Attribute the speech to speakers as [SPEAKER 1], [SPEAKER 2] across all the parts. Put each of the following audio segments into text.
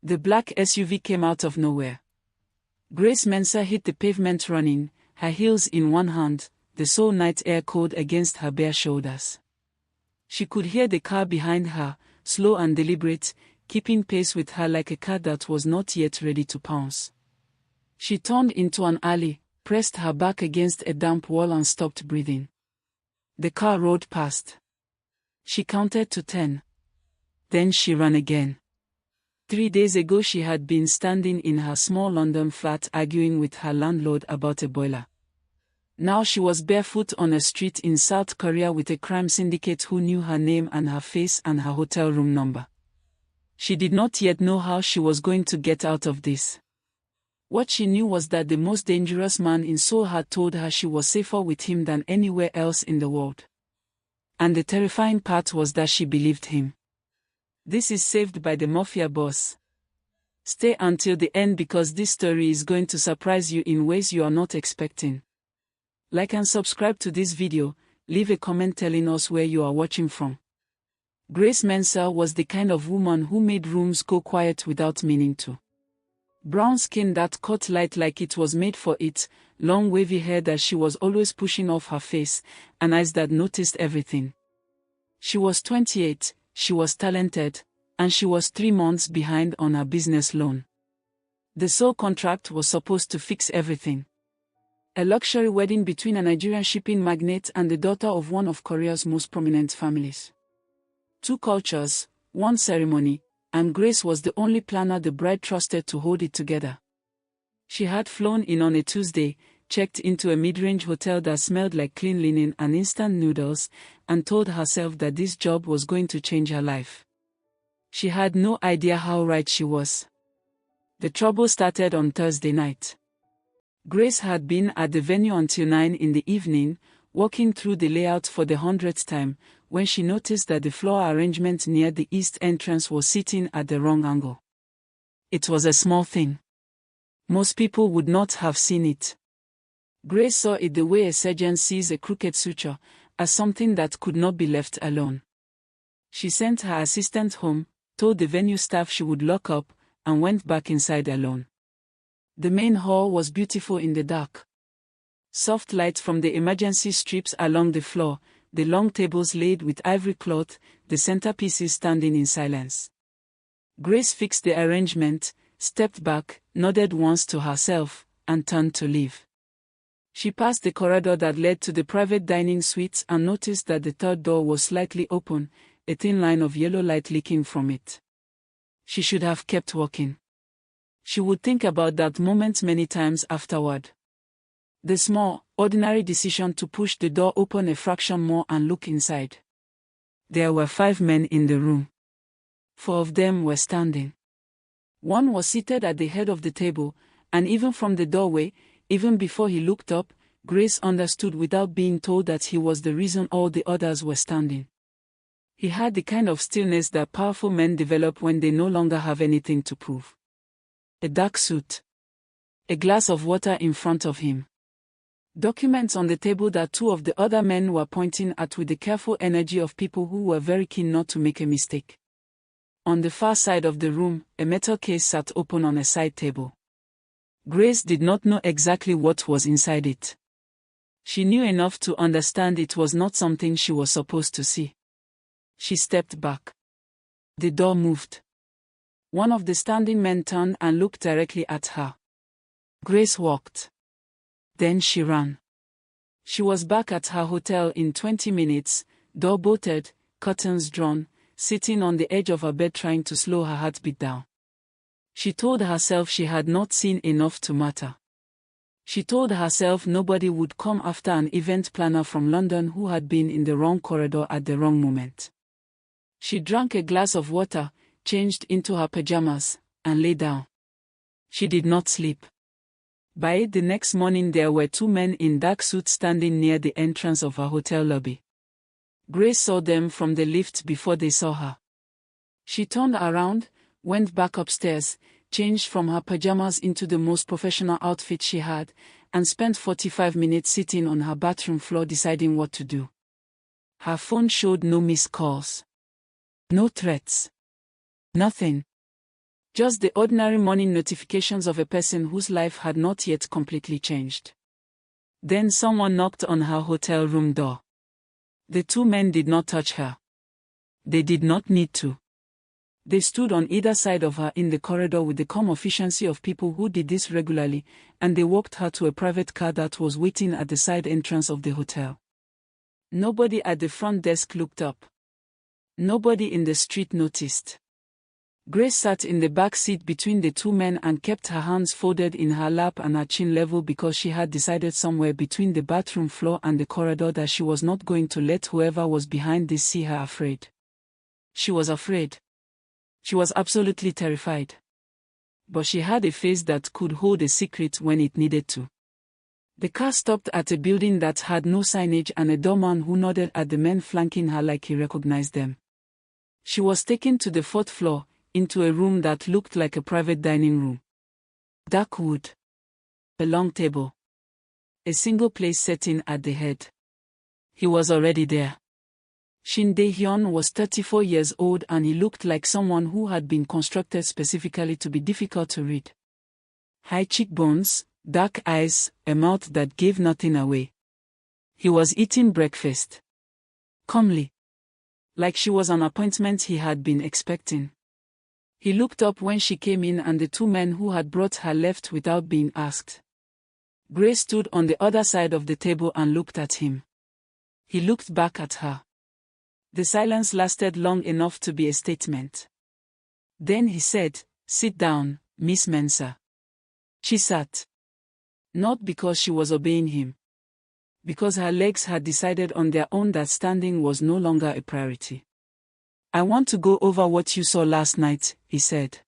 [SPEAKER 1] The black SUV came out of nowhere. Grace Mensah hit the pavement running, her heels in one hand, the Seoul night air cold against her bare shoulders. She could hear the car behind her, slow and deliberate, keeping pace with her like a cat that was not yet ready to pounce. She turned into an alley, pressed her back against a damp wall and stopped breathing. The car roared past. She counted to 10. Then she ran again. 3 days ago she had been standing in her small London flat arguing with her landlord about a boiler. Now she was barefoot on a street in South Korea with a crime syndicate who knew her name and her face and her hotel room number. She did not yet know how she was going to get out of this. What she knew was that the most dangerous man in Seoul had told her she was safer with him than anywhere else in the world. And the terrifying part was that she believed him. This is Saved by the Mafia Boss. Stay until the end because this story is going to surprise you in ways you are not expecting. Like and subscribe to this video, leave a comment telling us where you are watching from. Grace Mensah was the kind of woman who made rooms go quiet without meaning to. Brown skin that caught light like it was made for it, long wavy hair that she was always pushing off her face, and eyes that noticed everything. She was 28, she was talented, and she was 3 months behind on her business loan. The Seoul contract was supposed to fix everything. A luxury wedding between a Nigerian shipping magnate and the daughter of one of Korea's most prominent families. 2 cultures, 1 ceremony, and Grace was the only planner the bride trusted to hold it together. She had flown in on a Tuesday, checked into a mid-range hotel that smelled like clean linen and instant noodles, and told herself that this job was going to change her life. She had no idea how right she was. The trouble started on Thursday night. Grace had been at the venue until 9 in the evening, walking through the layout for the 100th time, when she noticed that the floor arrangement near the east entrance was sitting at the wrong angle. It was a small thing. Most people would not have seen it. Grace saw it the way a surgeon sees a crooked suture, as something that could not be left alone. She sent her assistant home, told the venue staff she would lock up, and went back inside alone. The main hall was beautiful in the dark. Soft light from the emergency strips along the floor, the long tables laid with ivory cloth, the centerpieces standing in silence. Grace fixed the arrangement, stepped back, nodded once to herself, and turned to leave. She passed the corridor that led to the private dining suites and noticed that the third door was slightly open, a thin line of yellow light leaking from it. She should have kept walking. She would think about that moment many times afterward. The small, ordinary decision to push the door open a fraction more and look inside. There were 5 men in the room. 4 of them were standing. 1 was seated at the head of the table, and even from the doorway, even before he looked up, Grace understood without being told that he was the reason all the others were standing. He had the kind of stillness that powerful men develop when they no longer have anything to prove. A dark suit. A glass of water in front of him. Documents on the table that 2 of the other men were pointing at with the careful energy of people who were very keen not to make a mistake. On the far side of the room, a metal case sat open on a side table. Grace did not know exactly what was inside it. She knew enough to understand it was not something she was supposed to see. She stepped back. The door moved. One of the standing men turned and looked directly at her. Grace walked. Then she ran. She was back at her hotel in 20 minutes, door bolted, curtains drawn, sitting on the edge of her bed trying to slow her heartbeat down. She told herself she had not seen enough to matter. She told herself nobody would come after an event planner from London who had been in the wrong corridor at the wrong moment. She drank a glass of water, changed into her pajamas, and lay down. She did not sleep. By 8 the next morning there were 2 men in dark suits standing near the entrance of her hotel lobby. Grace saw them from the lift before they saw her. She turned around, went back upstairs, changed from her pajamas into the most professional outfit she had, and spent 45 minutes sitting on her bathroom floor deciding what to do. Her phone showed no missed calls. No threats. Nothing. Just the ordinary morning notifications of a person whose life had not yet completely changed. Then someone knocked on her hotel room door. The two men did not touch her. They did not need to. They stood on either side of her in the corridor with the calm efficiency of people who did this regularly, and they walked her to a private car that was waiting at the side entrance of the hotel. Nobody at the front desk looked up. Nobody in the street noticed. Grace sat in the back seat between the two men and kept her hands folded in her lap and her chin level because she had decided somewhere between the bathroom floor and the corridor that she was not going to let whoever was behind this see her afraid. She was afraid. She was absolutely terrified. But she had a face that could hold a secret when it needed to. The car stopped at a building that had no signage and a doorman who nodded at the men flanking her like he recognized them. She was taken to the fourth floor, into a room that looked like a private dining room. Dark wood. A long table. A single place setting at the head. He was already there. Shin Dae-hyun was 34 years old and he looked like someone who had been constructed specifically to be difficult to read. High cheekbones, dark eyes, a mouth that gave nothing away. He was eating breakfast. Calmly. Like she was an appointment he had been expecting. He looked up when she came in and the two men who had brought her left without being asked. Grace stood on the other side of the table and looked at him. He looked back at her. The silence lasted long enough to be a statement. Then he said, "Sit down, Miss Mensah." She sat. Not because she was obeying him. Because her legs had decided on their own that standing was no longer a priority. "I want to go over what you saw last night," he said.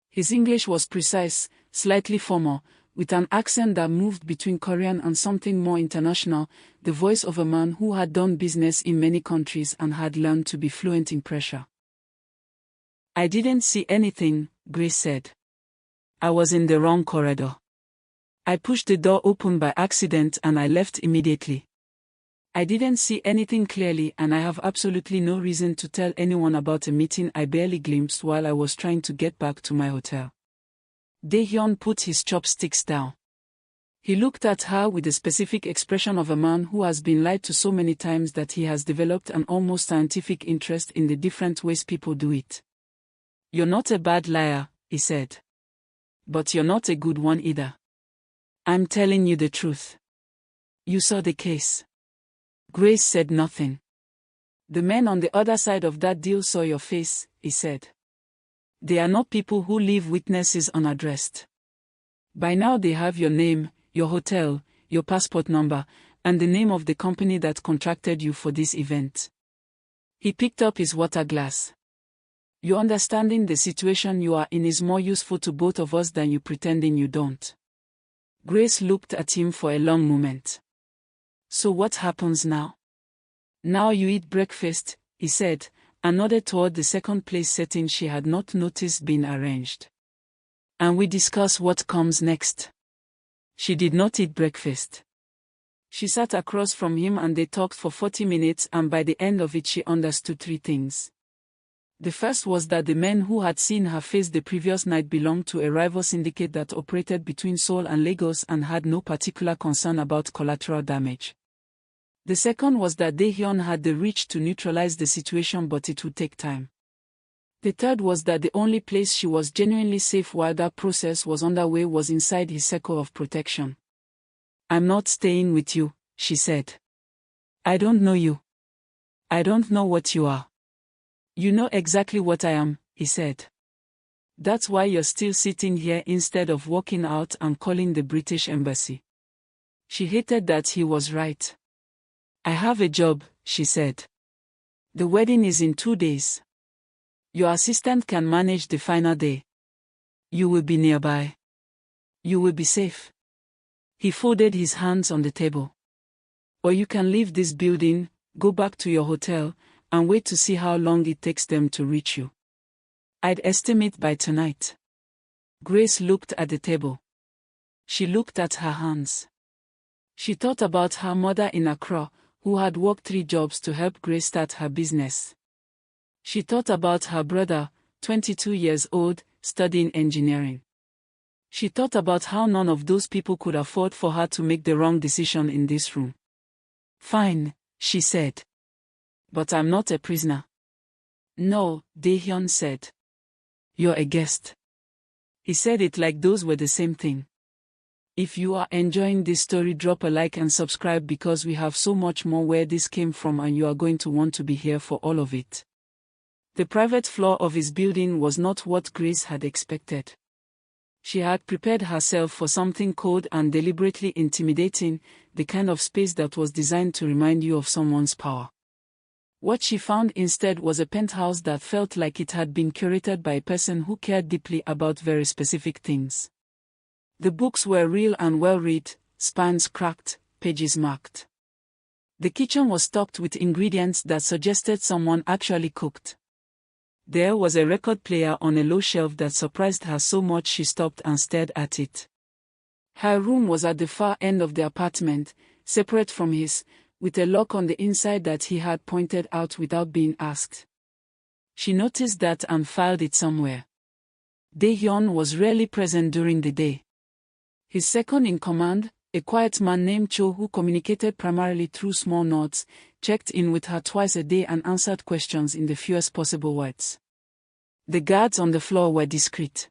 [SPEAKER 1] His English was precise, slightly formal, with an accent that moved between Korean and something more international, the voice of a man who had done business in many countries and had learned to be fluent in pressure. "I didn't see anything," Grace said. "I was in the wrong corridor. I pushed the door open by accident and I left immediately. I didn't see anything clearly and I have absolutely no reason to tell anyone about a meeting I barely glimpsed while I was trying to get back to my hotel." Dae-hyun put his chopsticks down. He looked at her with the specific expression of a man who has been lied to so many times that he has developed an almost scientific interest in the different ways people do it. "You're not a bad liar," he said. "But you're not a good one either. I'm telling you the truth. You saw the case." Grace said nothing. "The men on the other side of that deal saw your face," he said. "They are not people who leave witnesses unaddressed. By now they have your name, your hotel, your passport number, and the name of the company that contracted you for this event." He picked up his water glass. "You understanding the situation you are in is more useful to both of us than you pretending you don't." Grace looked at him for a long moment. "So what happens now?" "Now you eat breakfast," he said, and nodded toward the second place setting she had not noticed being arranged. "And we discuss what comes next." She did not eat breakfast. She sat across from him and they talked for 40 minutes and by the end of it she understood 3 things. The first was that the men who had seen her face the previous night belonged to a rival syndicate that operated between Seoul and Lagos and had no particular concern about collateral damage. The second was that Dae-hyun had the reach to neutralize the situation but it would take time. The third was that the only place she was genuinely safe while that process was underway was inside his circle of protection. "I'm not staying with you," she said. "I don't know you. I don't know what you are." "You know exactly what I am," he said. "That's why you're still sitting here instead of walking out and calling the British embassy." She hated that he was right. "I have a job," she said. "The wedding is in 2 days. Your assistant can manage the final day. You will be nearby. You will be safe." He folded his hands on the table. "Or you can leave this building, go back to your hotel, and wait to see how long it takes them to reach you. I'd estimate by tonight." Grace looked at the table. She looked at her hands. She thought about her mother in Accra, who had worked 3 jobs to help Grace start her business. She thought about her brother, 22 years old, studying engineering. She thought about how none of those people could afford for her to make the wrong decision in this room. "Fine," she said. "But I'm not a prisoner." "No," Dae-hyun said. "You're a guest." He said it like those were the same thing. If you are enjoying this story, drop a like and subscribe because we have so much more where this came from and you are going to want to be here for all of it. The private floor of his building was not what Grace had expected. She had prepared herself for something cold and deliberately intimidating, the kind of space that was designed to remind you of someone's power. What she found instead was a penthouse that felt like it had been curated by a person who cared deeply about very specific things. The books were real and well-read, spines cracked, pages marked. The kitchen was stocked with ingredients that suggested someone actually cooked. There was a record player on a low shelf that surprised her so much she stopped and stared at it. Her room was at the far end of the apartment, separate from his, with a lock on the inside that he had pointed out without being asked. She noticed that and filed it somewhere. Dae-hyun was rarely present during the day. His second-in-command, a quiet man named Cho who communicated primarily through small nods, checked in with her twice a day and answered questions in the fewest possible words. The guards on the floor were discreet.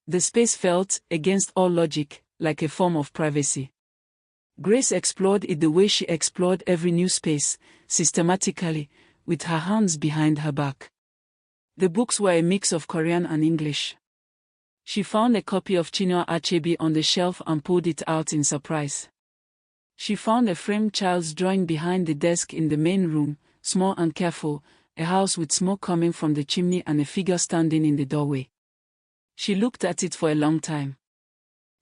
[SPEAKER 1] The space felt, against all logic, like a form of privacy. Grace explored it the way she explored every new space, systematically, with her hands behind her back. The books were a mix of Korean and English. She found a copy of Chinua Achebe on the shelf and pulled it out in surprise. She found a framed child's drawing behind the desk in the main room, small and careful, a house with smoke coming from the chimney and a figure standing in the doorway. She looked at it for a long time.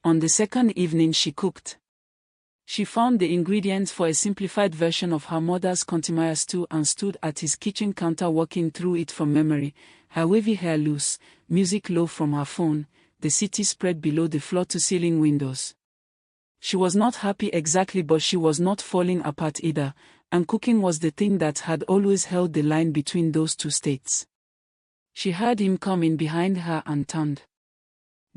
[SPEAKER 1] On the second evening she cooked. She found the ingredients for a simplified version of her mother's Kontomire stew and stood at his kitchen counter working through it from memory, her wavy hair loose, music low from her phone, the city spread below the floor-to-ceiling windows. She was not happy exactly, but she was not falling apart either, and cooking was the thing that had always held the line between those two states. She heard him come in behind her and turned.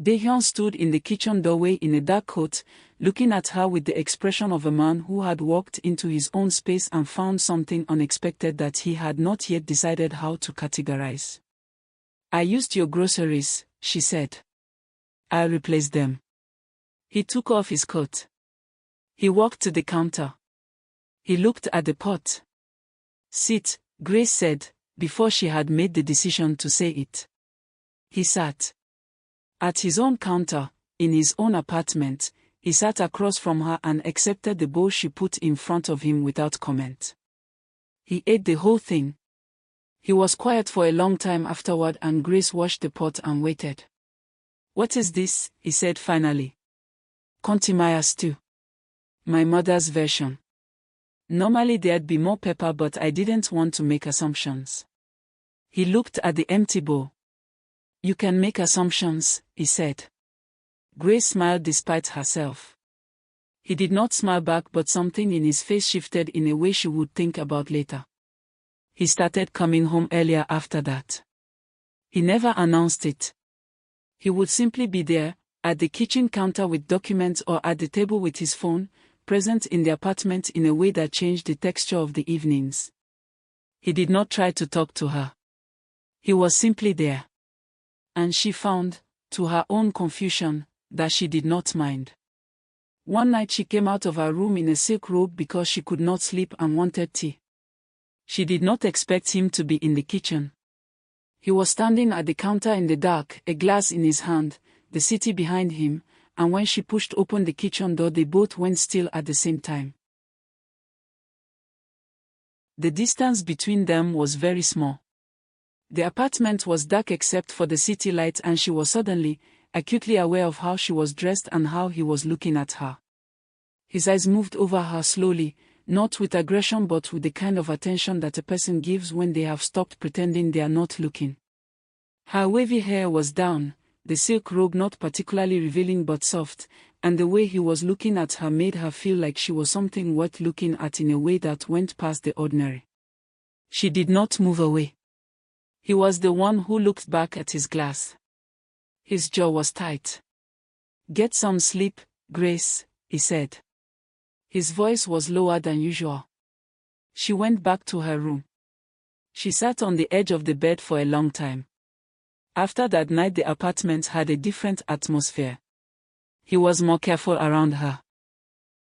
[SPEAKER 1] Dae-hyun stood in the kitchen doorway in a dark coat, looking at her with the expression of a man who had walked into his own space and found something unexpected that he had not yet decided how to categorize. "I used your groceries," she said. "I'll replace them." He took off his coat. He walked to the counter. He looked at the pot. "Sit," Grace said, before she had made the decision to say it. He sat. At his own counter, in his own apartment, he sat across from her and accepted the bowl she put in front of him without comment. He ate the whole thing. He was quiet for a long time afterward and Grace washed the pot and waited. "What is this?" he said finally. "Kontomire stew. My mother's version. Normally there'd be more pepper, but I didn't want to make assumptions." He looked at the empty bowl. "You can make assumptions," he said. Grace smiled despite herself. He did not smile back, but something in his face shifted in a way she would think about later. He started coming home earlier after that. He never announced it. He would simply be there, at the kitchen counter with documents or at the table with his phone, present in the apartment in a way that changed the texture of the evenings. He did not try to talk to her. He was simply there. And she found, to her own confusion, that she did not mind. One night she came out of her room in a silk robe because she could not sleep and wanted tea. She did not expect him to be in the kitchen. He was standing at the counter in the dark, a glass in his hand, the city behind him, and when she pushed open the kitchen door they both went still at the same time. The distance between them was very small. The apartment was dark except for the city light and she was suddenly, acutely aware of how she was dressed and how he was looking at her. His eyes moved over her slowly, not with aggression but with the kind of attention that a person gives when they have stopped pretending they are not looking. Her wavy hair was down, the silk robe not particularly revealing but soft, and the way he was looking at her made her feel like she was something worth looking at in a way that went past the ordinary. She did not move away. He was the one who looked back at his glass. His jaw was tight. "Get some sleep, Grace," he said. His voice was lower than usual. She went back to her room. She sat on the edge of the bed for a long time. After that night, the apartment had a different atmosphere. He was more careful around her.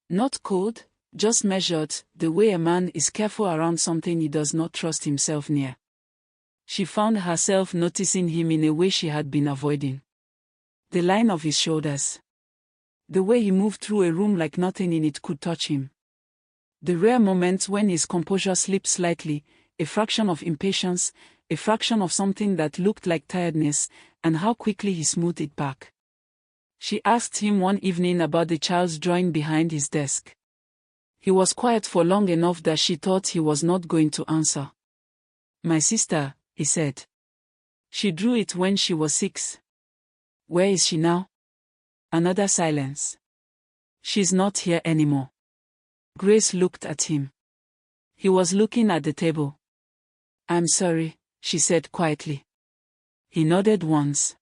[SPEAKER 1] Not cold, just measured, the way a man is careful around something he does not trust himself near. She found herself noticing him in a way she had been avoiding. The line of his shoulders. The way he moved through a room like nothing in it could touch him. The rare moments when his composure slipped slightly, a fraction of impatience, a fraction of something that looked like tiredness, and how quickly he smoothed it back. She asked him one evening about the child's drawing behind his desk. He was quiet for long enough that she thought he was not going to answer. "My sister," he said. "She drew it when she was 6. Where is she now?" Another silence. "She's not here anymore." Grace looked at him. He was looking at the table. "I'm sorry," she said quietly. He nodded once.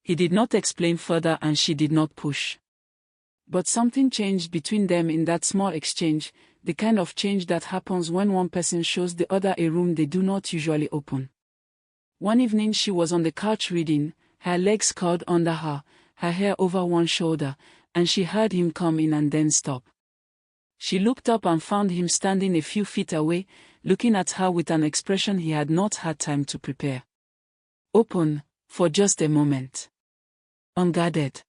[SPEAKER 1] He did not explain further and she did not push. But something changed between them in that small exchange, the kind of change that happens when one person shows the other a room they do not usually open. One evening she was on the couch reading, her legs curled under her, her hair over one shoulder, and she heard him come in and then stop. She looked up and found him standing a few feet away, looking at her with an expression he had not had time to prepare. Open, for just a moment. Unguarded.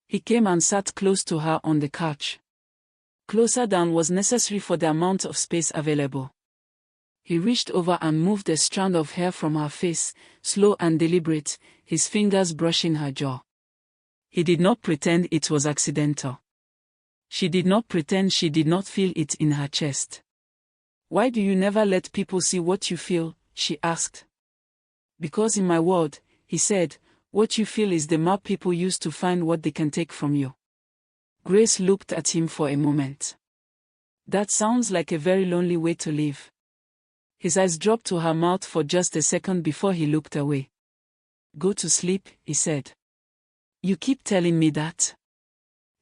[SPEAKER 1] He came and sat close to her on the couch. Closer than was necessary for the amount of space available. He reached over and moved a strand of hair from her face, slow and deliberate, his fingers brushing her jaw. He did not pretend it was accidental. She did not pretend she did not feel it in her chest. "Why do you never let people see what you feel?" she asked. "Because in my world," he said, "what you feel is the map people use to find what they can take from you." Grace looked at him for a moment. "That sounds like a very lonely way to live." His eyes dropped to her mouth for just a second before he looked away. "Go to sleep," he said. "You keep telling me that.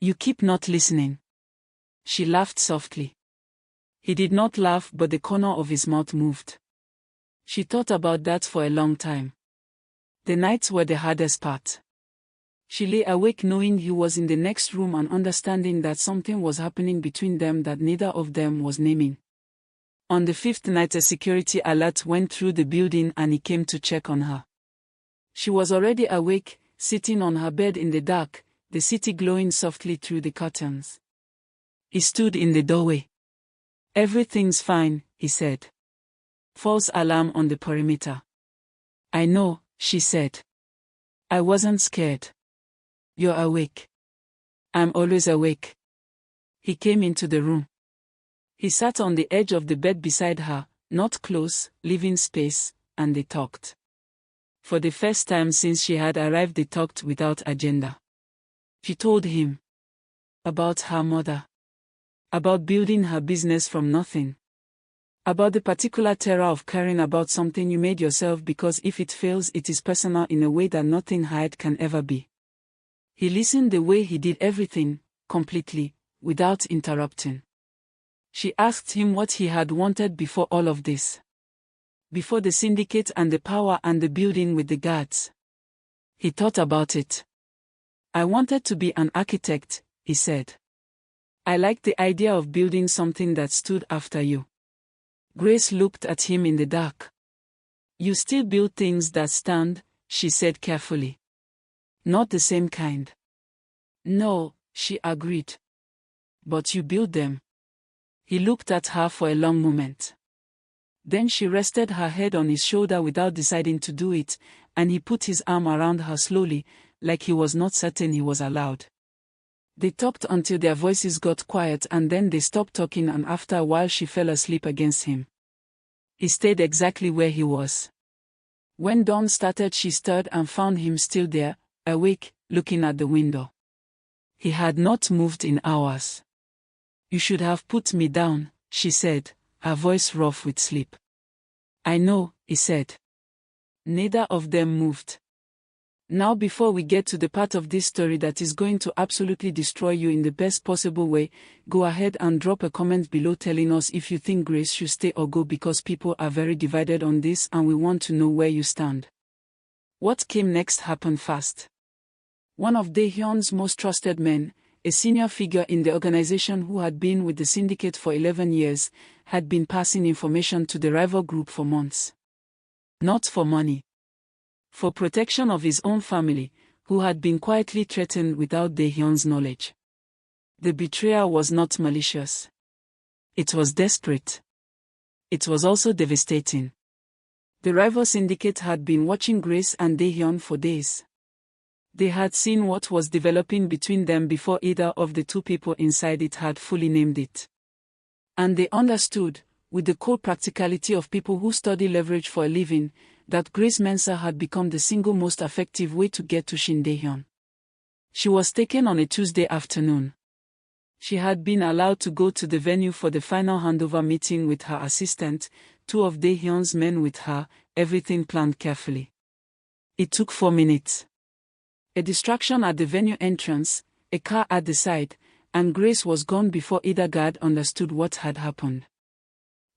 [SPEAKER 1] You keep not listening." She laughed softly. He did not laugh, but the corner of his mouth moved. She thought about that for a long time. The nights were the hardest part. She lay awake knowing he was in the next room and understanding that something was happening between them that neither of them was naming. On the 5th night, a security alert went through the building and he came to check on her. She was already awake, sitting on her bed in the dark, the city glowing softly through the curtains. He stood in the doorway. "Everything's fine," he said. "False alarm on the perimeter." "I know," she said. "I wasn't scared." "You're awake." "I'm always awake." He came into the room. He sat on the edge of the bed beside her, not close, leaving space, and they talked. For the first time since she had arrived, they talked without agenda. She told him about her mother, about building her business from nothing, about the particular terror of caring about something you made yourself, because if it fails it is personal in a way that nothing hired can ever be. He listened the way he did everything, completely, without interrupting. She asked him what he had wanted before all of this. Before the syndicate and the power and the building with the guards. He thought about it. "I wanted to be an architect," he said. "I liked the idea of building something that stood after you." Grace looked at him in the dark. "You still build things that stand," she said carefully. "Not the same kind." "No," she agreed. "But you build them." He looked at her for a long moment. Then she rested her head on his shoulder without deciding to do it, and he put his arm around her slowly, like he was not certain he was allowed. They talked until their voices got quiet, and then they stopped talking, and after a while she fell asleep against him. He stayed exactly where he was. When dawn started she stirred and found him still there, awake, looking at the window. He had not moved in hours. "You should have put me down," she said, her voice rough with sleep. "I know," he said. Neither of them moved. Now before we get to the part of this story that is going to absolutely destroy you in the best possible way, go ahead and drop a comment below telling us if you think Grace should stay or go, because people are very divided on this and we want to know where you stand. What came next happened fast. One of Dae-hyun's most trusted men, a senior figure in the organization who had been with the syndicate for 11 years, had been passing information to the rival group for months. Not for money. For protection of his own family, who had been quietly threatened without Dae-hyun's knowledge. The betrayal was not malicious. It was desperate. It was also devastating. The rival syndicate had been watching Grace and Dae-hyun for days. They had seen what was developing between them before either of the two people inside it had fully named it. And they understood, with the cold practicality of people who study leverage for a living, that Grace Mensah had become the single most effective way to get to Shin Dae-hyun. She was taken on a Tuesday afternoon. She had been allowed to go to the venue for the final handover meeting with her assistant, two of Dae-hyun's men with her, everything planned carefully. It took 4 minutes. A distraction at the venue entrance, a car at the side, and Grace was gone before either guard understood what had happened.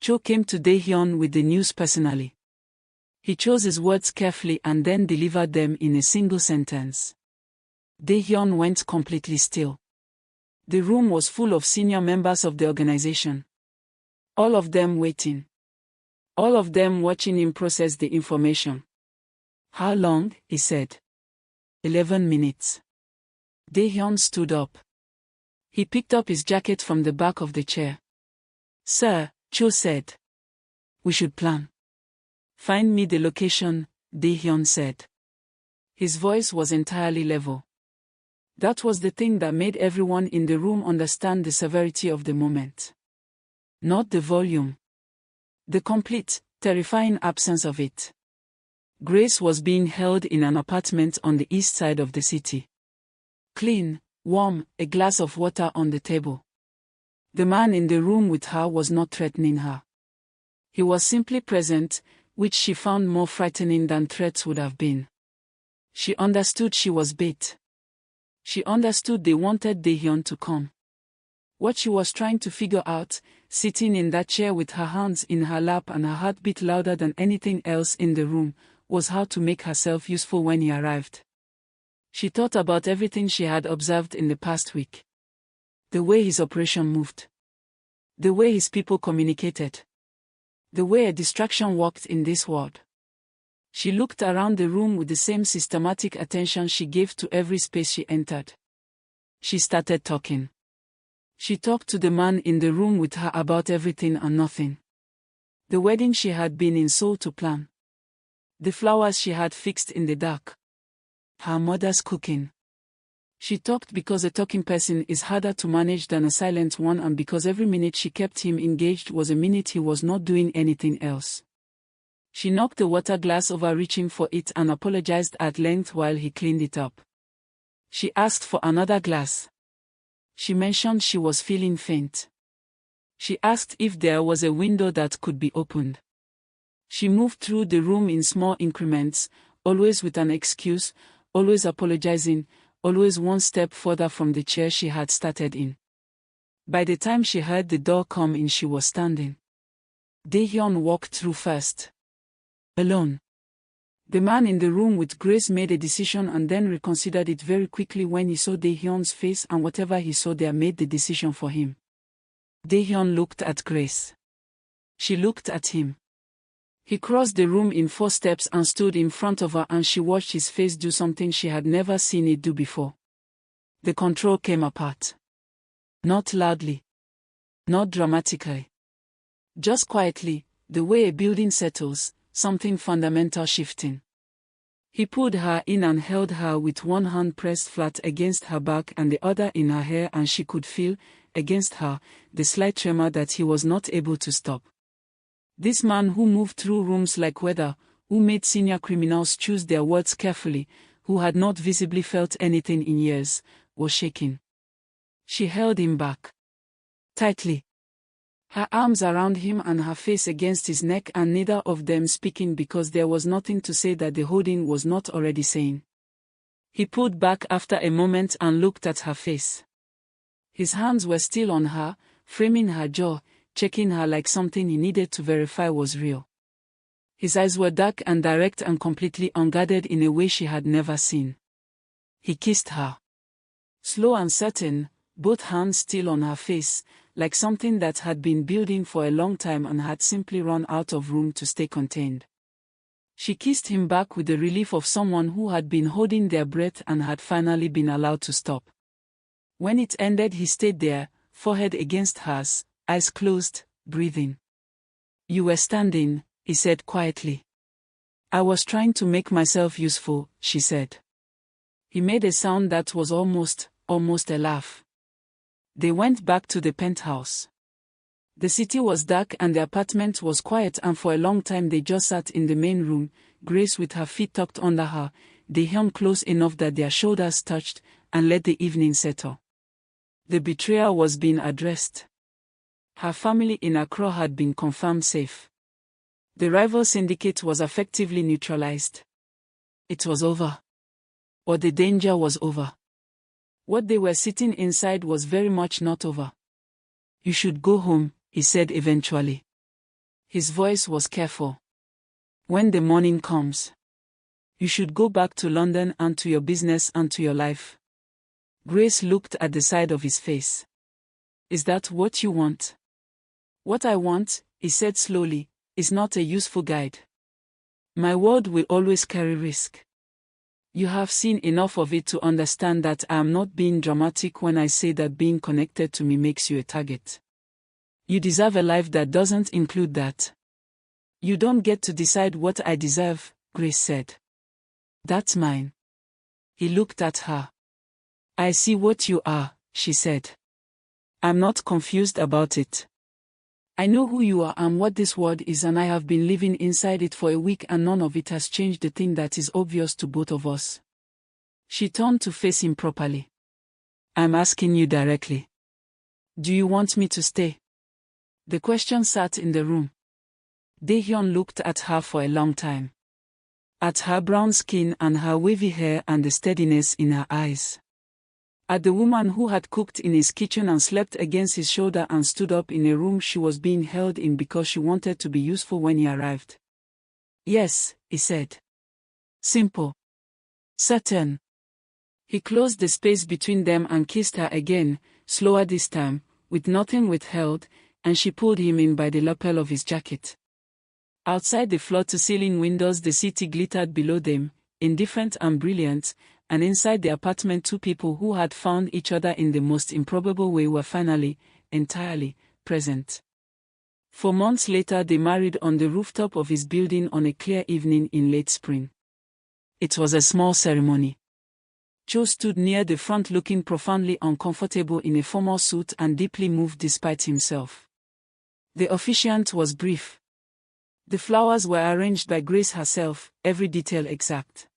[SPEAKER 1] Cho came to Dae-hyun with the news personally. He chose his words carefully and then delivered them in a single sentence. Dae-hyun went completely still. The room was full of senior members of the organization. All of them waiting. All of them watching him process the information. "How long?" he said. 11 minutes. Dae-hyun stood up. He picked up his jacket from the back of the chair. "Sir," Cho said. "We should plan." "Find me the location," Dae-hyun said. His voice was entirely level. That was the thing that made everyone in the room understand the severity of the moment. Not the volume. The complete, terrifying absence of it. Grace was being held in an apartment on the east side of the city. Clean, warm, a glass of water on the table. The man in the room with her was not threatening her. He was simply present, which she found more frightening than threats would have been. She understood she was bait. She understood they wanted Dae-hyun to come. What she was trying to figure out, sitting in that chair with her hands in her lap and her heartbeat louder than anything else in the room, was how to make herself useful when he arrived. She thought about everything she had observed in the past week. The way his operation moved. The way his people communicated. The way a distraction worked in this world. She looked around the room with the same systematic attention she gave to every space she entered. She started talking. She talked to the man in the room with her about everything and nothing. The wedding she had been in Seoul to plan. The flowers she had fixed in the dark. Her mother's cooking. She talked because a talking person is harder to manage than a silent one, and because every minute she kept him engaged was a minute he was not doing anything else. She knocked the water glass over, reaching for it, and apologized at length while he cleaned it up. She asked for another glass. She mentioned she was feeling faint. She asked if there was a window that could be opened. She moved through the room in small increments, always with an excuse, always apologizing, always one step further from the chair she had started in. By the time she heard the door come in, she was standing. Dae-hyun walked through first. Alone. The man in the room with Grace made a decision and then reconsidered it very quickly when he saw Dae-hyun's face, and whatever he saw there made the decision for him. Dae-hyun looked at Grace. She looked at him. He crossed the room in 4 steps and stood in front of her, and she watched his face do something she had never seen it do before. The control came apart. Not loudly. Not dramatically. Just quietly, the way a building settles, something fundamental shifting. He pulled her in and held her with one hand pressed flat against her back and the other in her hair, and she could feel, against her, the slight tremor that he was not able to stop. This man who moved through rooms like weather, who made senior criminals choose their words carefully, who had not visibly felt anything in years, was shaking. She held him back. Tightly. Her arms around him and her face against his neck, and neither of them speaking because there was nothing to say that the holding was not already saying. He pulled back after a moment and looked at her face. His hands were still on her, framing her jaw, checking her like something he needed to verify was real. His eyes were dark and direct and completely unguarded in a way she had never seen. He kissed her. Slow and certain, both hands still on her face, like something that had been building for a long time and had simply run out of room to stay contained. She kissed him back with the relief of someone who had been holding their breath and had finally been allowed to stop. When it ended, he stayed there, forehead against hers, eyes closed, breathing. "You were standing," he said quietly. "I was trying to make myself useful," she said. He made a sound that was almost a laugh. They went back to the penthouse. The city was dark and the apartment was quiet, and for a long time they just sat in the main room, Grace with her feet tucked under her, Dae-hyun close enough that their shoulders touched, and let the evening settle. The betrayal was being addressed. Her family in Accra had been confirmed safe. The rival syndicate was effectively neutralized. It was over. Or the danger was over. What they were sitting inside was very much not over. "You should go home," he said eventually. His voice was careful. "When the morning comes, you should go back to London and to your business and to your life." Grace looked at the side of his face. "Is that what you want?" "What I want," he said slowly, "is not a useful guide. My world will always carry risk. You have seen enough of it to understand that I am not being dramatic when I say that being connected to me makes you a target. You deserve a life that doesn't include that." "You don't get to decide what I deserve," Grace said. "That's mine." He looked at her. "I see what you are," she said. "I'm not confused about it. I know who you are and what this world is, and I have been living inside it for a week, and none of it has changed the thing that is obvious to both of us." She turned to face him properly. "I'm asking you directly. Do you want me to stay?" The question sat in the room. Dae-hyun looked at her for a long time. At her brown skin and her wavy hair and the steadiness in her eyes. At the woman who had cooked in his kitchen and slept against his shoulder and stood up in a room she was being held in because she wanted to be useful when he arrived. "Yes," he said. "Simple. Certain." He closed the space between them and kissed her again, slower this time, with nothing withheld, and she pulled him in by the lapel of his jacket. Outside the floor-to-ceiling windows the city glittered below them, indifferent and brilliant, and inside the apartment 2 people who had found each other in the most improbable way were finally, entirely, present. 4 months later they married on the rooftop of his building on a clear evening in late spring. It was a small ceremony. Cho stood near the front looking profoundly uncomfortable in a formal suit and deeply moved despite himself. The officiant was brief. The flowers were arranged by Grace herself, every detail exact.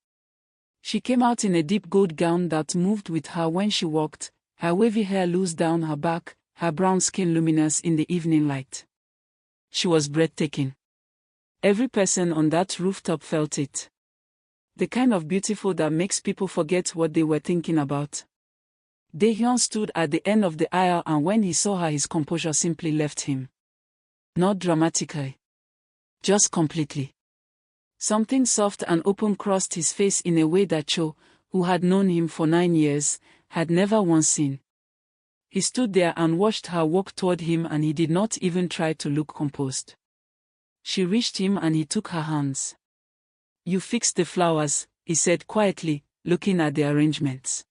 [SPEAKER 1] She came out in a deep gold gown that moved with her when she walked, her wavy hair loose down her back, her brown skin luminous in the evening light. She was breathtaking. Every person on that rooftop felt it. The kind of beautiful that makes people forget what they were thinking about. Dae-hyun stood at the end of the aisle, and when he saw her his composure simply left him. Not dramatically. Just completely. Something soft and open crossed his face in a way that Cho, who had known him for 9 years, had never once seen. He stood there and watched her walk toward him, and he did not even try to look composed. She reached him and he took her hands. "You fixed the flowers," he said quietly, looking at the arrangements.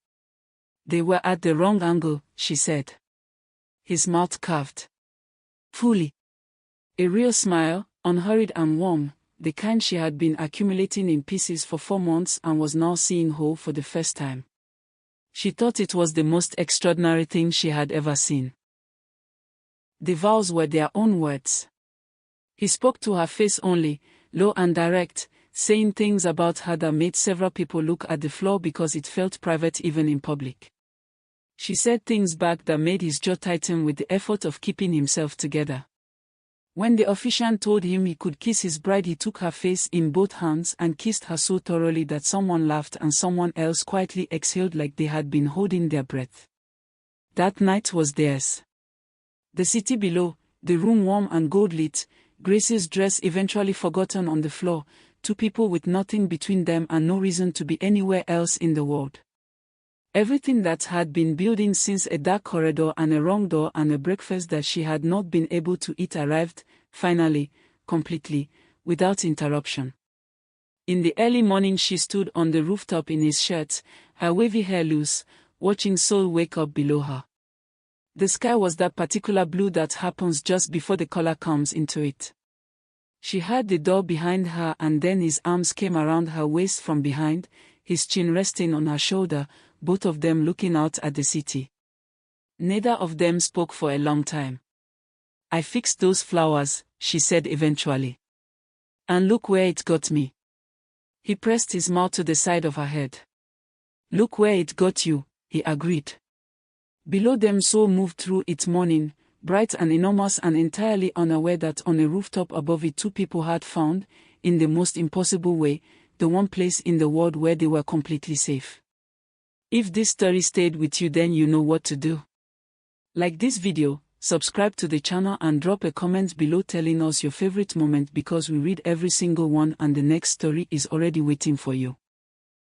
[SPEAKER 1] "They were at the wrong angle," she said. His mouth curved. Fully. A real smile, unhurried and warm, the kind she had been accumulating in pieces for 4 months and was now seeing whole for the first time. She thought it was the most extraordinary thing she had ever seen. The vows were their own words. He spoke to her face only, low and direct, saying things about her that made several people look at the floor because it felt private even in public. She said things back that made his jaw tighten with the effort of keeping himself together. When the officiant told him he could kiss his bride, he took her face in both hands and kissed her so thoroughly that someone laughed and someone else quietly exhaled like they had been holding their breath. That night was theirs. The city below, the room warm and gold-lit, Grace's dress eventually forgotten on the floor, two people with nothing between them and no reason to be anywhere else in the world. Everything that had been building since a dark corridor and a wrong door and a breakfast that she had not been able to eat arrived, finally, completely, without interruption. In the early morning she stood on the rooftop in his shirt, her wavy hair loose, watching Seoul wake up below her. The sky was that particular blue that happens just before the color comes into it. She heard the door behind her and then his arms came around her waist from behind, his chin resting on her shoulder, both of them looking out at the city. Neither of them spoke for a long time. "I fixed those flowers," she said eventually. "And look where it got me." He pressed his mouth to the side of her head. "Look where it got you," he agreed. Below them Seoul moved through its morning, bright and enormous and entirely unaware that on a rooftop above it two people had found, in the most impossible way, the one place in the world where they were completely safe. If this story stayed with you, then you know what to do. Like this video, subscribe to the channel and drop a comment below telling us your favorite moment because we read every single one and the next story is already waiting for you.